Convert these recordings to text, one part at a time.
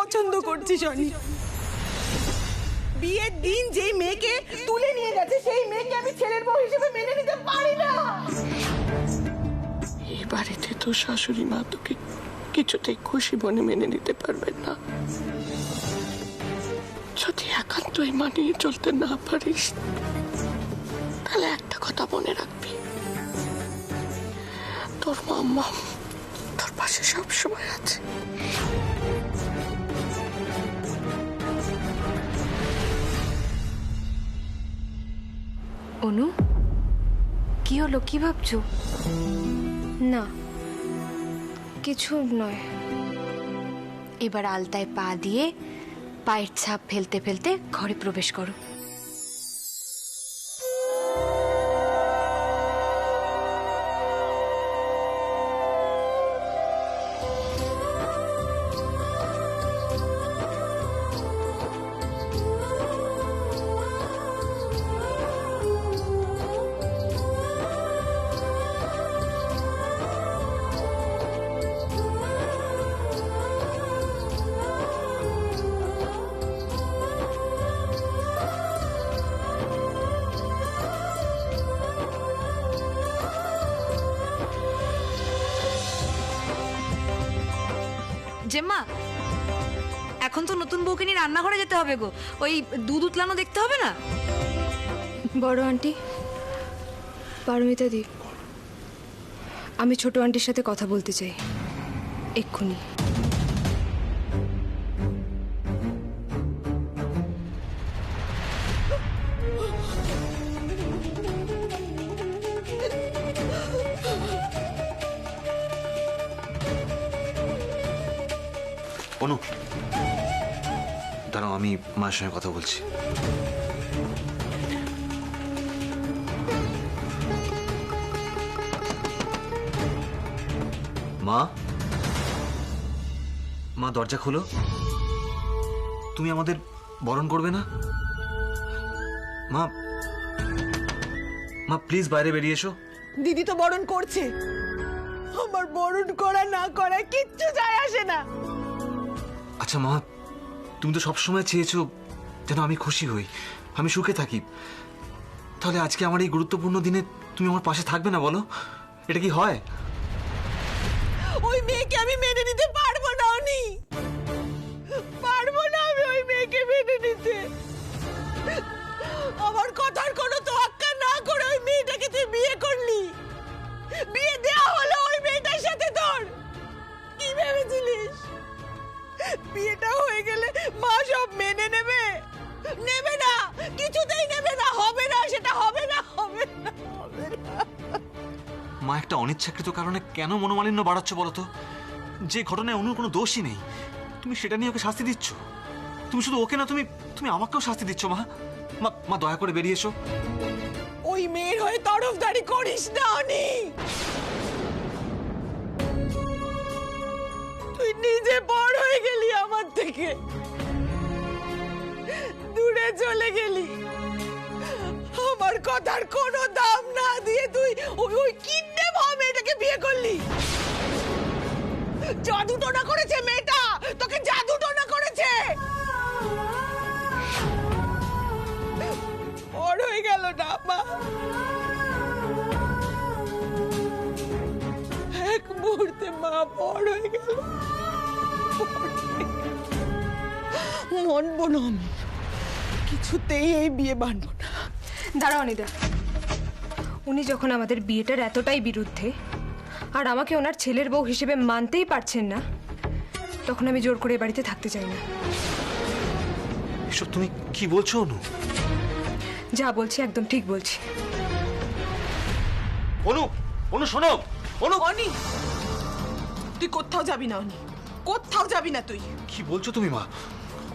পছন্দ করছিস অনি। বিয়ের দিন যেই মেয়েকে তুলে নিয়ে গেছে সেই মেয়েকে আমি ছেলের বউ হিসেবে মেনে নিতে পারি না। এই বাড়িতে তো শাশুড়ি মা তোকে কিছুতেই খুশি মনে মেনে নিতে পারবেন না। যদি একান্তই মানিয়ে চলতে না পারিস তাহলে একটা কথা মনে রাখবি, তোর মাম্মা তোর পাশে সবসময় আছে। অনু, কি হলো? কি ভাবছো? না, কিছু নয়। এবার আলতায় পা দিয়ে পায়ের ছাপ ফেলতে ফেলতে ঘরে প্রবেশ করো। জেম্মা, এখন তো নতুন বউকে নিয়ে রান্নাঘরে যেতে হবে গো। ওই দুধ উতলানো দেখতে হবে না? বড় আন্টি, পারমিতা দি, আমি ছোট আন্টির সাথে কথা বলতে চাই এক্ষুনি। অনু, দাঁড়াও, আমি মায়ের সঙ্গে কথা বলছি। মা, মা দরজা খোলো। তুমি আমাদের বরণ করবে না? মা, মা প্লিজ বাইরে বেরিয়ে এসো। দিদি তো বরণ করছে, আমার বরণ করা না করা কিচ্ছু যায় আসে না। আচ্ছা মা, তুমি তো সবসময় চেয়েছো যেন আমি খুশি হই, আমি সুখে থাকি। তাহলে আজকে আমার এই গুরুত্বপূর্ণ দিনে তুমি আমার পাশে থাকবে না? বলো, এটা কি হয়? ওই মেয়েকে আমি মেনে নিতে পারবো না অনি, পারবো না আমি ওই মেয়েকে মেনে নিতে। আমার কথার কোনো তোয়াক্কা না করে ওই মেয়েটাকে তুই বিয়ে করলি, বিয়ে দেওয়া হলো ওই মেয়েটার সাথে। তোর কি ভেবেছিলিস বিয়েটা হয়ে গেলে মা সব মেনে নেবে? নেবে না, কিছুতেই নেবে না, হবে না, সেটা হবে না, হবে না, হবে না। মা, একটা অনিচ্ছাকৃত কারণে কেন মনোমালিন্য বাড়াচ্ছ বলো তো? যে ঘটনায় অনুর কোনো দোষই নেই, তুমি সেটা নিয়ে ওকে শাস্তি দিচ্ছ। তুমি শুধু ওকে না, তুমি আমাকেও শাস্তি দিচ্ছ। মা, মা, মা দয়া করে বেরিয়ে এসো। ওই মেয়ের হয়ে তরফদারি করিস না অনি। তুই নিজে বড় হয়ে গেলি আমার থেকে, দূরে চলে গেলি। আমার কথার কোনো দাম না দিয়ে তুই ওই কিডন্যাপ হওয়া মেয়েটাকে বিয়ে করলি। জাদু টোনা করেছে মেয়েটা, তোকে জাদু টোনা করেছে। বড় হয়ে গেল না মা, এক মুহূর্তে মা বড় হয়ে গেল। মানবো না আমি, কিছুতেই এই বিয়ে মানবো না। দাঁড়াও অনিদা, উনি যখন আমাদের বিয়েটার এতটাই বিরুদ্ধে আর আমাকে ওনার ছেলের বউ হিসেবে মানতেই পারছেন না, তখন আমি জোর করে বাড়িতে থাকতে চাই না। এসব তুমি কি বলছো অনু? যা বলছি একদম ঠিক বলছি। অনু, অনু শোনো, অনু। অনি, তুই কোথাও যাবি না অনি, কোথাও যাবি না তুই। কি বলছো তুমি মা?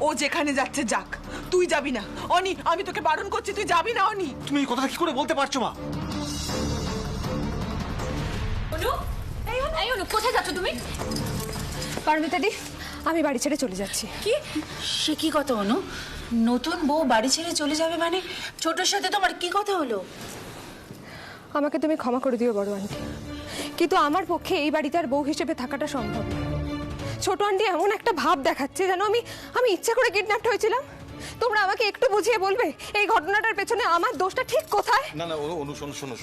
ও যেখানে যাচ্ছে যাক, তুই যাবি না অনি। আমি তোকে বারণ করছি, তুই যাবি না অনি। তুমি এই কথাটা কি করে বলতে পারছো মা? কোথায় যাচ্ছ তুমি? পারমিতা দি, আমি বাড়ি ছেড়ে চলে যাচ্ছি। কি? সে কি কথা অনু? নতুন বউ বাড়ি ছেড়ে চলে যাবে মানে? ছোটর সাথে তোমার কি কথা হলো? আমাকে তুমি ক্ষমা করে দিও বড় আন্টি, কিন্তু আমার পক্ষে এই বাড়িতে আর বউ হিসেবে থাকাটা সম্ভব না। ছোট আন্টি এমন একটা ভাব দেখাচ্ছে যেন আমি ইচ্ছা করে কিডন্যাপড হয়েছিলাম। তোমরা আমাকে একটু বুঝিয়ে বলবে এই ঘটনাটার পেছনে আমার দোষটা ঠিক কোথায়? না না অনু শোনো শোনো,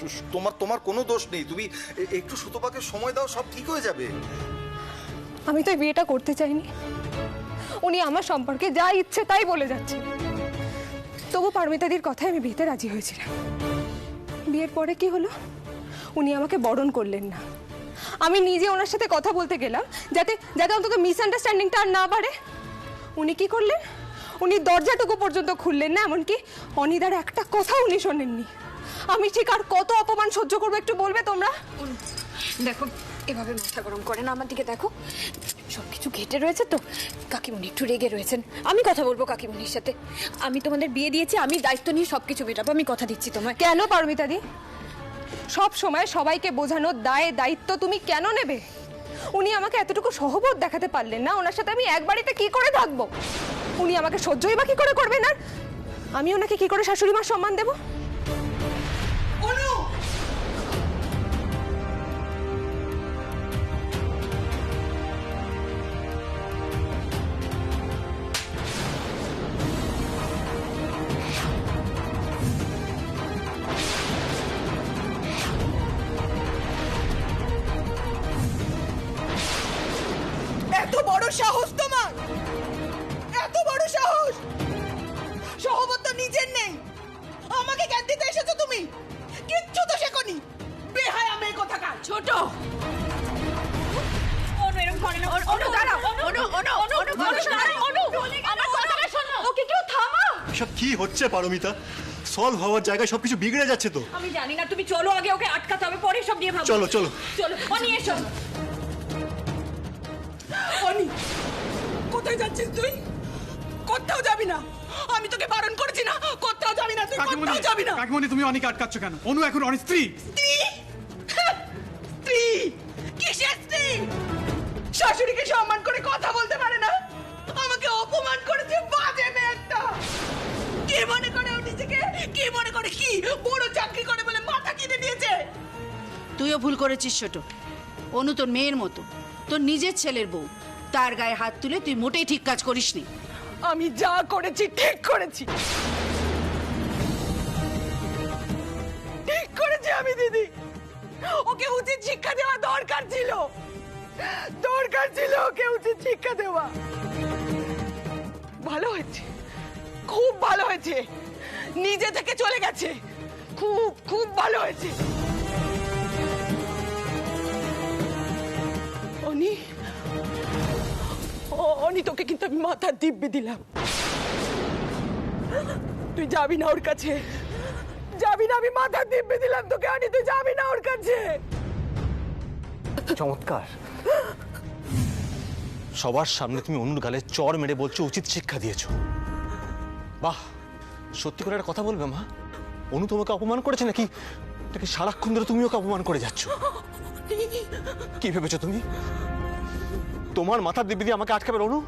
তোমার কোনো দোষ নেই। তুমি একটু সুতপাকে সময় দাও, সব ঠিক হয়ে যাবে। আমি তো এই বিয়েটা করতে চাইনি। উনি আমার সম্পর্কে যা ইচ্ছে তাই বলে যাচ্ছে। তবু পারমিতাদির কথায় আমি বিয়েতে রাজি হয়েছিলাম। বিয়ের পরে কি হলো? উনি আমাকে বরণ করলেন না। আমি নিজে ওনার সাথে কথা বলতে গেলাম যাতে অন্তত মিসআন্ডারস্ট্যান্ডিংটা আর না বাড়ে। উনি কি করলেন? উনি দরজাটুকু পর্যন্ত খুললেন না, এমনকি অনিদার একটা কথা উনি শোনেননি। আমি ঠিক আর কত অপমান সহ্য করবো একটু বলবে তোমরা? দেখো, এভাবে মাথা গরম করে না, আমার দিকে দেখো। সবকিছু ঘেটে রয়েছে তো, কাকিমণি একটু রেগে রয়েছেন। আমি কথা বলবো কাকিমণির সাথে। আমি তোমাদের বিয়ে দিয়েছি, আমি দায়িত্ব নিয়ে সবকিছু মেটাবো, আমি কথা দিচ্ছি তোমায়। কেন পারমিতাদি? সব সময় সবাইকে বোঝানোর দায়িত্ব তুমি কেন নেবে? উনি আমাকে এতটুকু সহবোধ দেখাতে পারলেন না? ওনার সাথে আমি এক বাড়িতে কি করে থাকবো? উনি আমাকে সহ্যই বা কি করে করবেন? আর আমি ওনাকে কি করে শাশুড়ি মার সম্মান দেবো? এত বড় সাহস তোমার! এত বড় সাহস! সহবত তো নিজের নেই, আমাকে জ্ঞান দিতে এসেছো তুমি? কিচ্ছু তো শেখনি, বেহায়া মেয়ে কোথাকার। ছোট অনু এরকম করে না। অনু দাঁড়াও, অনু অনু অনু অনু অনু আমার কথাটা শোনো। ওকে কেউ থামা। সব কি হচ্ছে পারমিতা? সলভ হওয়ার জায়গায় সবকিছু বিগড়ে যাচ্ছে তো। আমি জানি না, তুমি চলো, আগে ওকে আটকাতে হবে, পরে সব নিয়ে ভাবো। চলো চলো চলো অনি এসো। অনি, কোথায় যাচ্ছিস তুই? কোথাও যাবি না, আমি তোকে বারণ করেছি না? কোথাও যাবি না তুই, কোথাও যাবি না। কাকিমণি, তুমি অনেক আটকাচ্ছ কেন? অনু এখন অনেক স্ত্রী। স্ত্রী? স্ত্রী? কিসের স্ত্রী? শাশুড়িকে সম্মান করে কথা বলতে পারে না, আমাকে অপমান করেছে, বাজে মেয়ে একটা। কি মনে করে ও নিজেকে? কি মনে করে? কি বড় চাকরি করে বলে মাথা কিনে নিয়েছে? তুইও ভুল করেছিস ছোট। অনু তোর মেয়ের মতো, তোর নিজের ছেলের বউ। তার গায়ে হাত তুলে তুই মোটেই ঠিক কাজ করিসনি। আমি যা করেছি ঠিক করেছি, ঠিক করেছি আমি দিদি। ওকে উচিত শিক্ষা দেওয়া দরকার ছিল, ওকে উচিত শিক্ষা দেওয়া। ভালো হয়েছে, খুব ভালো হয়েছে, নিজে থেকে চলে গেছে, খুব খুব ভালো হয়েছে। অনি, অনি তোকে কিন্তু আমি মাথার দিব্যি দিলাম, তুই যাবি না ওর কাছে, যাবি না। আমি মাথার দিব্যি দিলাম তোকে, অনি তুই যাবি না ওর কাছে। চমৎকার। সবার সামনে তুমি অনুর গালে চড় মেরে বলছো উচিত শিক্ষা দিয়েছো। বাহ, সত্যি করে একটা কথা বলবে মা, অনু তোমাকে অপমান করেছে নাকি সারাক্ষণ ধরে তুমি ওকে অপমান করে যাচ্ছ? কি ভেবেছো তুমি? তোমার মাথার দিব্যি দিয়ে আমাকে আটকাবে অনু?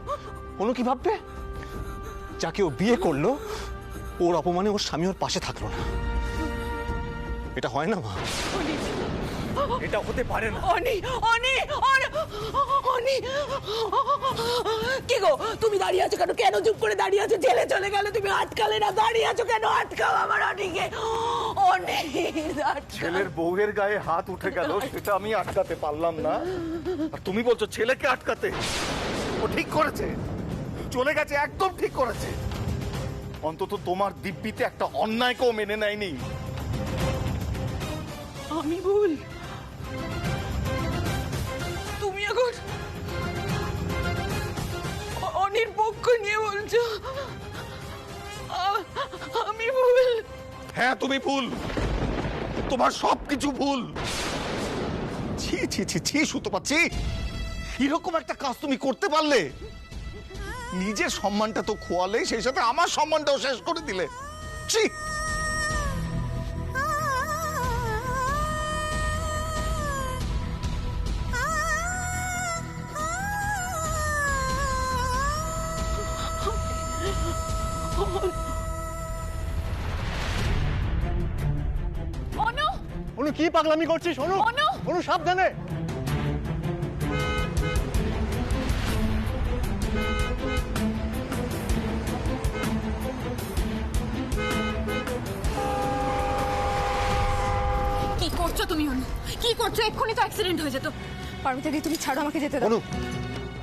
অনু কি ভাববে? যাকে ও বিয়ে করলো, ওর অপমানে ওর স্বামী ওর পাশে থাকলো না। এটা হয় না মা, এটা হতে পারে না। অনি, অনি, অনি, কি গো তুমি দাঁড়িয়ে আছো কেন? কেন চুপ করে দাঁড়িয়ে আছো? জেলে চলে গেল, তুমি আটকালে না, দাঁড়িয়ে আছো কেন? আটকাও আমার অনিকে। অনি, ছেলের বউয়ের গায়ে হাত উঠে গেল, সেটা আমি আটকাতে পারলাম না, আর তুমি বলছো ছেলেকে আটকাতে? ও ঠিক করেছে, চলে গেছে, একদম ঠিক করেছে। অন্তত তোমার দিব্যিতে একটা অন্যায়কেও মেনে নেয়নি। আমি ভুল, তুমি এখন অনির পক্ষ নিয়ে বলছো? আমি ভুল? হ্যাঁ তুমি ভুল, তোমার সবকিছু ভুল। ছি ছি ছি ছি, সুতপা ছি, এরকম একটা কাজ তুমি করতে পারলে? নিজের সম্মানটা তো খোয়ালে, সেই সাথে আমার সম্মানটাও শেষ করে দিলে। ছি। অনু কি পাগলামি করছিস? অনু, অনু সাবধানে। কি করছো তুমি অনু? কি করছো? এক্ষুনি তো অ্যাক্সিডেন্ট হয়ে যেত। পারমিতা দি, তুমি ছাড়ো, আমাকে যেতে দাও। অনু,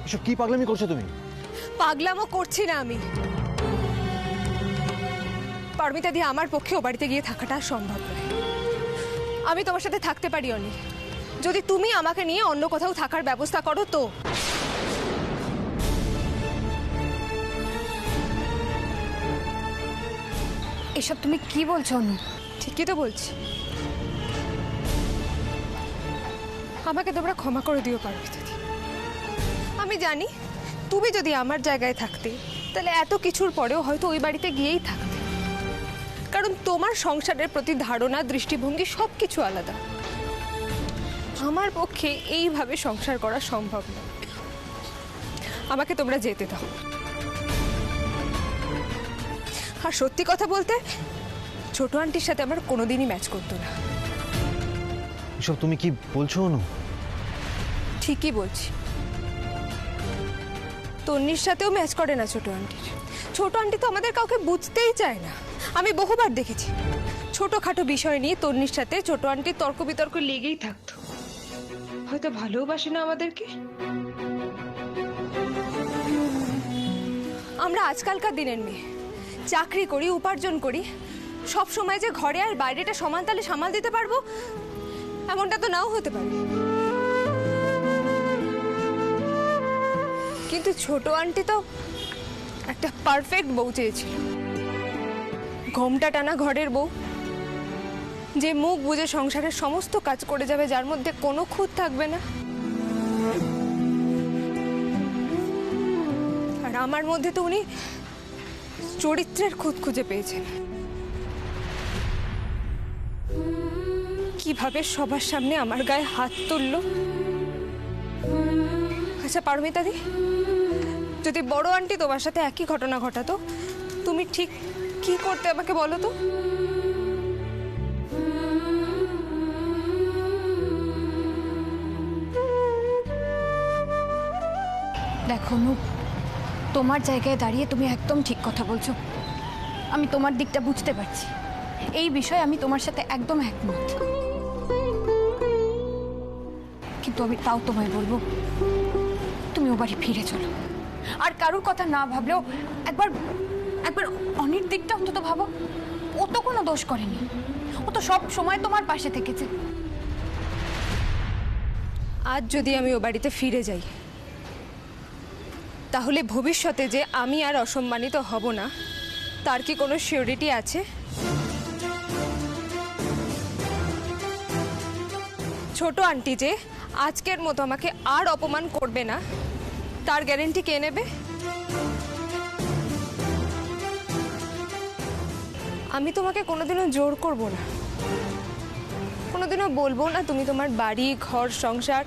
এসব কি পাগলামি করছো তুমি? পাগলামো করছি না আমি। পারমিতা দি, আমার পক্ষে ও বাড়িতে গিয়ে থাকাটা সম্ভব নয়। আমি তোমার সাথে থাকতে পারি অনি, যদি তুমি আমাকে নিয়ে অন্য কোথাও থাকার ব্যবস্থা করো তো। এসব তুমি কি বলছো অনু? ঠিকই তো বলছি। আমাকে তোমরা ক্ষমা করে দিও পারমিতা দি। আমি জানি তুমি যদি আমার জায়গায় থাকতে তাহলে এত কিছুর পরেও হয়তো ওই বাড়িতে গিয়েই থাকতে, কারণ তোমার সংসারের প্রতি ধারণা, দৃষ্টিভঙ্গি সব কিছু আলাদা। আমার পক্ষে এইভাবে সংসার করা সম্ভব না। আমাকে তোমরা যেতে দাও। আর সত্যি কথা বলতে, ছোট আন্টির সাথে আমার কোনোদিনই ম্যাচ করতো না। এসব তুমি কি বলছো অনু? ঠিকই বলছি। তন্নির সাথেও ম্যাচ করে না ছোট আন্টির। ছোট আন্টি তো আমাদের কাউকে বুঝতেই চায় না। আমি বহুবার দেখেছি ছোটখাটো বিষয় নিয়ে তন্নির সাথে ছোট আন্টির তর্ক বিতর্ক লেগেই থাকতো। হয়তো ভালোবাসে না আমাদেরকে। আমরা আজকালকার দিনের মেয়ে, চাকরি করি, উপার্জন করি, সব সময় যে ঘরে আর বাইরেটা সমান তালে সামাল দিতে পারবো এমনটা তো নাও হতে পারে। কিন্তু ছোট আন্টি তো একটা পারফেক্ট বউ চেয়েছিল, ঘোমটা টানা ঘরের বউ, যে মুখ বুজে সংসারের সমস্ত কাজ করে যাবে, যার মধ্যে কোনো খুঁত থাকবে না। আর আমার মধ্যে তো উনি চরিত্রের খুঁত খুঁজে পেয়েছেন। কিভাবে সবার সামনে আমার গায়ে হাত তুললো। আচ্ছা পারমিতা দি, যদি বড় আন্টি তোমার সাথে একই ঘটনা ঘটাতো, তুমি ঠিক কি করতে আমাকে বলো তো? দেখো অনু, তোমার জায়গায় দাঁড়িয়ে তুমি একদম ঠিক কথা বলছো। আমি তোমার দিকটা বুঝতে পারছি। এই বিষয়ে আমি তোমার সাথে একদম একমত। কিন্তু আমি তাও তোমায় বলবো, তুমি ও বাড়ি ফিরে চলো। আর কারোর কথা না ভাবলেও একবার একবার অনির দিকটা অন্তত ভাবো। ও তো কোনো দোষ করেনি, ও তো সব সময় তোমার পাশে থেকেছে। আজ যদি আমি ও বাড়িতে ফিরে যাই, তাহলে ভবিষ্যতে যে আমি আর অসম্মানিত হব না, তার কি কোনো সিওরিটি আছে? ছোট আন্টি যে আজকের মতো আমাকে আর অপমান করবে না, তার গ্যারেন্টি কে নেবে? আমি তোমাকে কোনোদিনও জোর করব না, কোনোদিনও বলবো না তুমি তোমার বাড়ি, ঘর, সংসার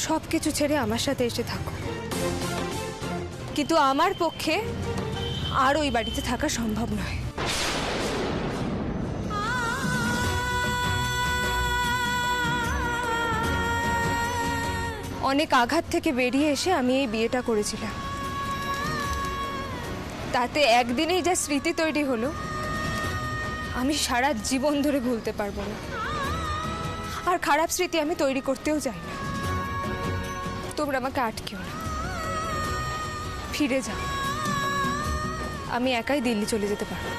সব কিছু ছেড়ে আমার সাথে এসে থাকো। কিন্তু আমার পক্ষে আর ওই বাড়িতে থাকা সম্ভব নয়। অনেক আঘাত থেকে বেরিয়ে এসে আমি এই বিয়েটা করেছিলাম। তাতে একদিনেই যা স্মৃতি তৈরি হলো, আমি সারা জীবন ধরে ভুলতে পারবো না। আর খারাপ স্মৃতি আমি তৈরি করতেও চাই না। তোমরা আমাকে আটকেও না, ফিরে যাও। আমি একাই দিল্লি চলে যেতে পারবো।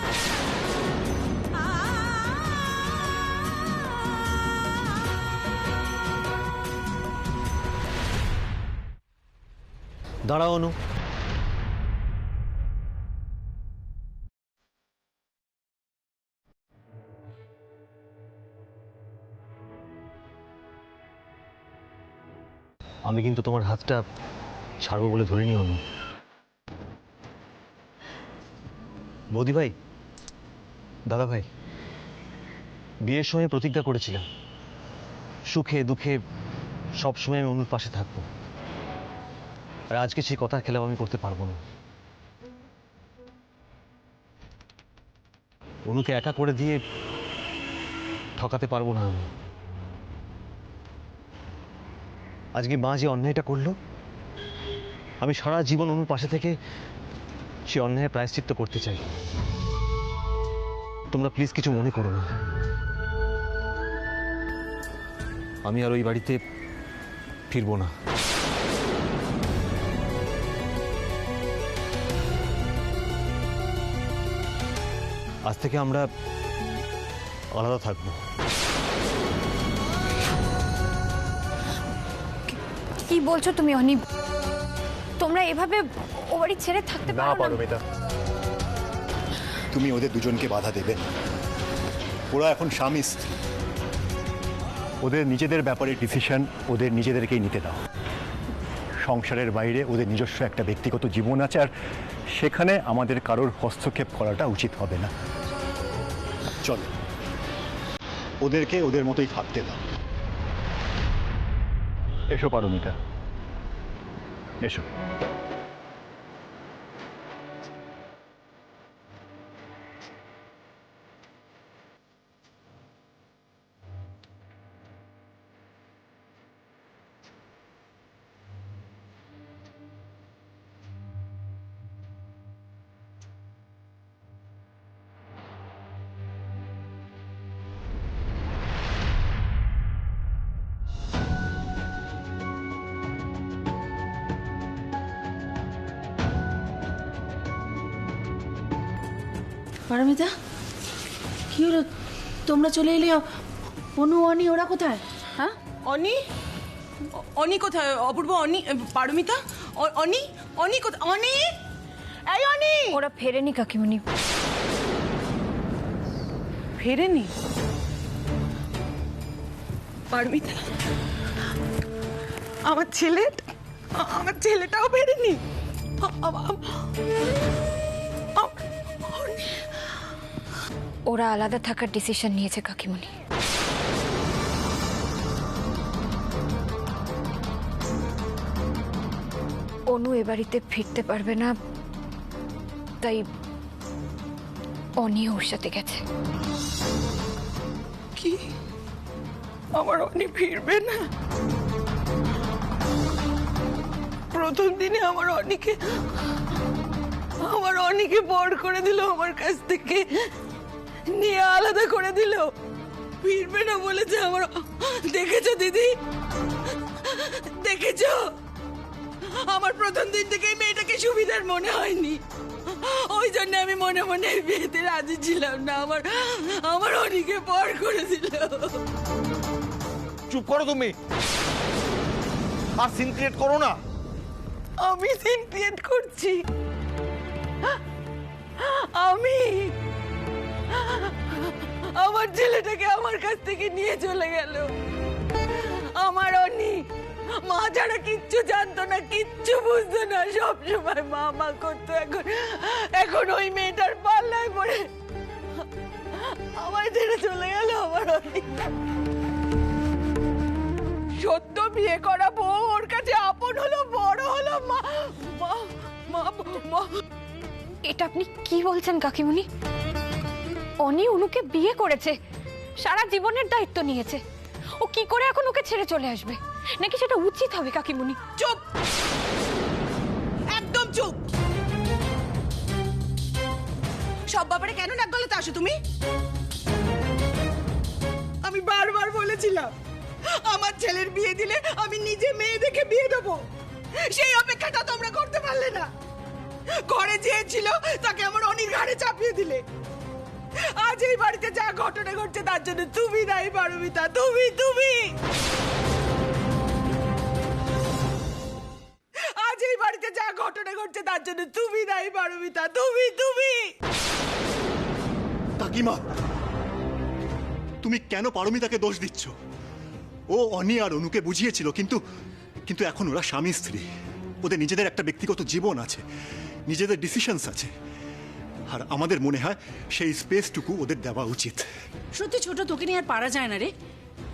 দাঁড়াও অনু, আমি কিন্তু তোমার হাতটা ছাড়বো বলে ধরে নি অনু। বৌদি ভাই, দাদা ভাই, বিয়ের সময় প্রতিজ্ঞা করেছিলাম সুখে দুঃখে সব সময় আমি অনুর পাশে থাকবো। আর আজকে সেই কথার খেলাপ আমি করতে পারবো না। অনুকে একা করে দিয়ে ঠকাতে পারবো না আমি। আজকে মা যে অন্যায়টা করলো, আমি সারা জীবন অনুর পাশে থেকে সে অন্যায়ের প্রায়শ্চিত্ত করতে চাই। তোমরা প্লিজ কিছু মনে করো না। আমি আর ওই বাড়িতে ফিরবো না। আজ থেকে আমরা আলাদা থাকবো। কি বলছো তুমি অনি? তোমরা এভাবে ও বাড়ি ছেড়ে থাকতে না পারো না? পারমিতা, তুমি ওদের দুজনকে বাধা দেবে না। ওরা এখন স্বামী স্ত্রী, ওদের নিজেদের ব্যাপারে ডিসিশন ওদের নিজেদেরকেই নিতে দাও। সংসারের বাইরে ওদের নিজস্ব একটা ব্যক্তিগত জীবন আছে, আর সেখানে আমাদের কারোর হস্তক্ষেপ করাটা উচিত হবে না। চলো, ওদেরকে ওদের মতোই থাকতে দাও। এসো পারমিতা, এসো। পারমিতা, কি হলো? তোমরা চলে এলে, অনু অনি ওরা কোথায়? হ্যাঁ, অনি অনি কোথায়? অপূর্ব, অনি, পারমিতা, অনি অনি কোথায়? অনি, এই অনি! ওরা ফেরেনি কাকিমণি। ফেরেনি? পারমিতা, আমার ছেলেটাও ফেরেনি? ওরা আলাদা থাকার ডিসিশন নিয়েছে কাকিমণি। অনু এ বাড়িতে ফিরতে পারবে না, তাই অনি ওর সাথে গেছে। কি? আমার অনি ফিরবে না? প্রথম দিনে আমার অনিকে বড় করে দিল, আমার কাছ থেকে নিয়ে আলাদা করে দিল। ফিরবে না বলেছে আমার। দেখেছো দিদি, দেখেছো? আমার প্রথম দিন থেকেই মেয়েটাকে সুবিধার মনে হয়নি, ওই জন্য আমি মনে মনে বিয়েতে রাজি ছিলাম না। আমার অনিকে বড় করে দিল। চুপ করো তুমি, আর সিন ক্রিয়েট করো না। আমি সিন ক্রিয়েট করছি? আমি আমার ছেলেটাকে আমার কাছ থেকে নিয়ে চলে গেল। আমার অনি মা ছাড়া কিচ্ছু জানতো না, কিচ্ছু বুঝতো না, সব সময় মা মা করতো। এখন ওই মেয়েটার পাল্লায় পড়ে আমায় ছেড়ে চলে গেল আমার অনি। সদ্য বিয়ে করা বউ ওর কাছে আপন হলো, বড় হলো। মা মা মা মা এটা আপনি কি বলছেন কাকিমণি? অনি অনুকে বিয়ে করেছে, সারা জীবনের দায়িত্ব নিয়েছে। ও কি করে এখন ওকে ছেড়ে চলে আসবে? নাকি সেটা উচিত হবে কাকিমণি? চুপ, একদম চুপ। সব ব্যাপারে কেন নাক গলাতে আসো তুমি? আমি বারবার বলেছিলাম আমার ছেলের বিয়ে দিলে আমি নিজে মেয়ে দেখে বিয়ে দেবো। সেই অপেক্ষাটা তোমরা করতে পারলে না। ঘরে যে ছিল তাকে আমার অনির ঘাড়ে চাপিয়ে দিলে। আজ এই বাড়িতে যা ঘটনা ঘটছে তার জন্য তুমি দায়ী পারমিতা, তুমি। আজ এই বাড়িতে যা ঘটনা ঘটছে তার জন্য তুমি দায়ী পারমিতা, তুমি। কাকিমা, তুমি কেন পারমিতাকে দোষ দিচ্ছ? ও অনি আর অনুকে বুঝিয়েছিল, কিন্তু এখন ওরা স্বামী স্ত্রী। ওদের নিজেদের একটা ব্যক্তিগত জীবন আছে, নিজেদের ডিসিশনস আছে, আর আমাদের মনে হয় সেই স্পেসটুকু ওদের দেওয়া উচিত। সত্যি ছোট, তোকে নিয়ে আর পারা যায় না রে।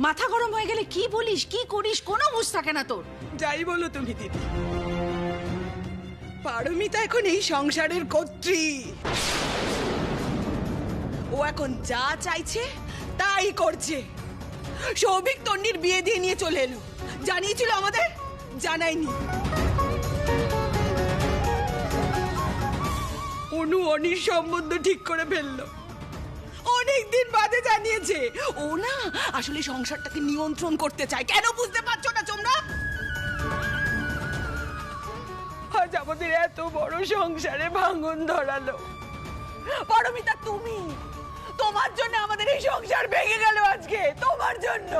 মাথা গরম হয়ে গেলে কি বলিস, কি করিস, কোনো বুঝ থাকে না তোর। যাই বলো তুমি দিদি, পারমিতা এখন এই সংসারের কর্ত্রী। ও এখন যা চাইছে তাই করছে। সৌভিক তন্নির বিয়ে দিয়ে নিয়ে চলে এলো, জানিয়েছিল আমাদের? জানায়নি। অনু অনির সম্বন্ধ ঠিক করে ফেললো। অনেক দিন বাদে জানিয়েছে ও না আসলে সংসারটাকে নিয়ন্ত্রণ করতে চায়। কেন বুঝতে পারছো না তোমরা? আজ আমাদের এত বড় সংসারে ভাঙন ধরালো। পারমিতা, তুমি, তোমার জন্য আমাদের এই সংসার ভেঙে গেল আজকে, তোমার জন্য।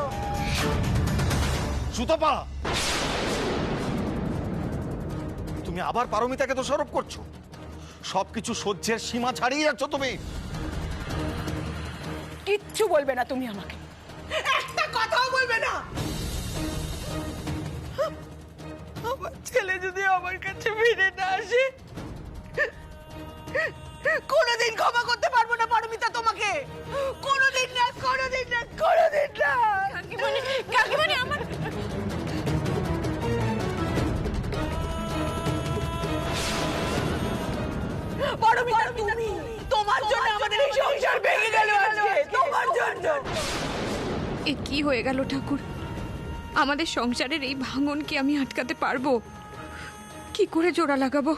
সুতপা, তুমি আবার পারমিতাকে দোষারোপ করছো। সবকিছু সহ্যের সীমা ছাড়িয়ে যাচ্ছ তুমি। কিচ্ছু বলবে না তুমি আমাকে, একটা কথাও বলবে না। আমার ছেলে যদি আমার কাছে ফিরে না আসে, কোনোদিন ক্ষমা করতে পারবো না পারমিতা তোমাকে। কোনোদিন না, কোনোদিন না, কোনোদিন না। কাকিমণি, আমার পারমিতা, তুমি, তোমার জন্য আমাদের এই সংসার ভেঙে গেল আজকে, তোমার জন্য। এ কি হয়ে গেল ঠাকুর? আমাদের সংসারের এই ভাঙন কি আমি আটকাতে পারবো? কি করে জোড়া লাগাবো?